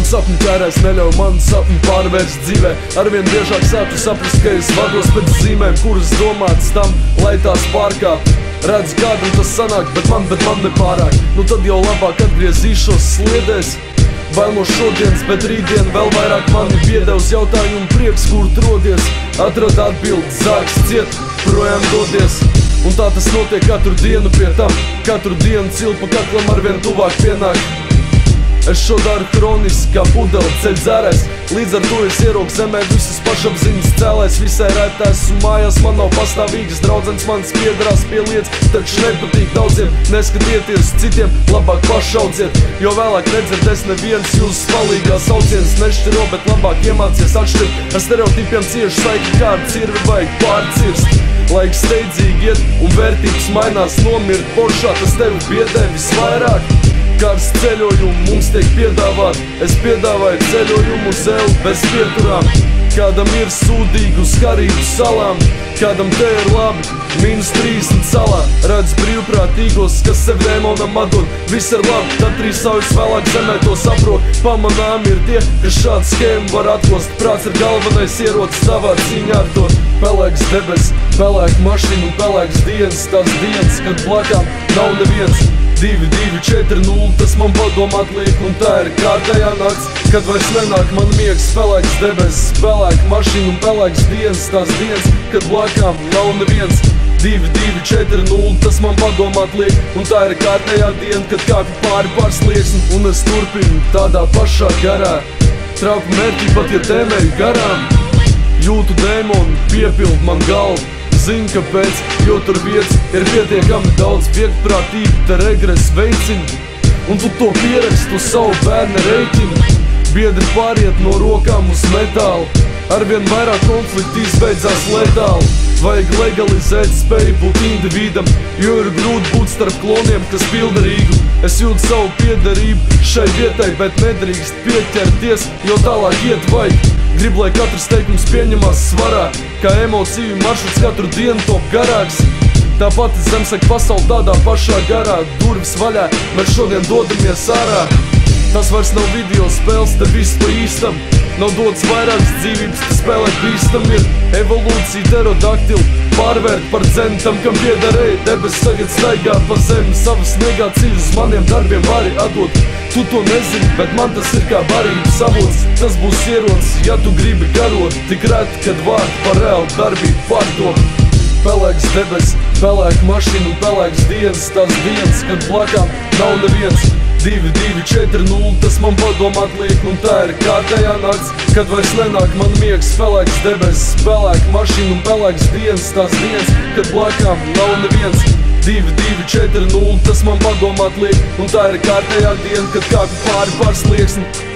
Man sapņu ķērēs neļauj man sapņu pārvērst dzīvē. Arvien biežāk sāpju saprast, ka es vados pēc zīmēm, kuras domātas tam, lai tās pārkāp. Redzu, kādam tas sanāk, bet man nepārāk. Nu tad jau labāk atgriezīšos sliedēs. Bail no šodienas, bet rītdien vēl vairāk mani biedē uz jautājumu prieks, kur trodies. Atrod atbildi, zāks ciet, projām dodies. Un tā tas notiek katru dienu pie tam. Katru dienu cilpa kaklam arvien tuvāk pienāk. Es šo daru hroniski kā pudeli ceļ dzērēs. Līdz ar to es ieraugu zemē visas pašapziņas cēlēs. Visai rētās un mājās man nav pastāvīgas draudzenes. Manas piedarās pie lietas, taču nepatīk daudziem. Neskatieties citiem, labāk pašaudziet, jo vēlāk redzēties neviens jūsu spalīgās sauciens nešķiro, bet labāk iemācies atšķirt. Ar stereotipiem cieši saikni kā ar cirvi vajag pārcirst. Laiks steidzīgi iet un vērtības mainās, nomirt poršā, tas tevi biedē visvairāk. Kāds ceļojumu mums tiek piedāvāt, es piedāvāju ceļojumu uz Eli bez pieturām. Kādam ir sūdīgi uz Karību salām, kādam te ir labi, -30 salā. Redz brīvprātīgos, kas sev dēmonam atdod, viss ir labi, tad trīsaujas vēlāk zemē to saprot. Pamanām ir tie, kas šādu skēmu var atkost, prāts ir galvenais ierocis tavā cīņā ar to. Pelēks debes, pelēk mašīna un pelēks dienas, tās dienas, kad blakām nav neviens. 2, 2, 4, 0, tas man padomāt liek, un tā ir kārtējā nakts, kad vairs nenāk man miegs. Pelēks debesis, pelēk mašīna un pelēks dienas, tās dienas, kad blakām nav neviens. 2, 2, 4, 0, tas man padomāt liek, un tā ir kārtējā diena, kad kāpju pāri slieksni. Un es turpinu tādā pašā garā, trauku mērķi pat, ja tēmēju garām. Jūtu dēmonu, piepild man galvu. Zinu, kāpēc, jo tur vietas ir pietiekami daudz. Viegprātība te regres veicina, un tu to pierakstu savu bērna rēķinu. Biedri pāriet no rokām uz metālu, arvien vairāk konflikti izbeidzās letāli. Vajag legalizēt spēju būt individam, jo ir grūti būt starp kloniem, kas pilda Rīgu. Es jūtu savu piederību šai vietai, bet nedrīkst pieķerties, jo tālāk iet vajag. Gribu, lai katrs teikums pieņemās svarā, kā emociju maršruts katru dienu top garāks. Tāpat zemsaka pasauli tādā pašā garā, durvis vaļā, mēs šodien dodamies ārā. Tas vairs nav video spēles, te viss pa īstam. Nav dots vairākas dzīvības, te spēlēt bīstam. Ir evolūcija pterodaktili, pārvērt par dzentam, kam piederēja. Debes tagad staigā pa zemi, savas negācijas maniem darbiem vari atdot. Tu to nezini, bet man tas ir kā barības avots. Tas būs ierocis, ja tu gribi karot, tik reti, kad vārdi par reālu darbību pārdod. Pelēks debes, pelēk mašīna un pelēks dienas, tās dienas, kad blakām nav neviens. 2, 2, 4, 0, tas man padomāt liek, un tā ir kārtējā nakts, kad vairs nenāk man miegs. Pelēks debesis, pelēk mašīna un pelēks dienas, tās dienas, kad blakām nav neviens. 2, 2, 4, 0, tas man padomāt liek, un tā ir kārtējā diena, kad kāpju pāri slieksni.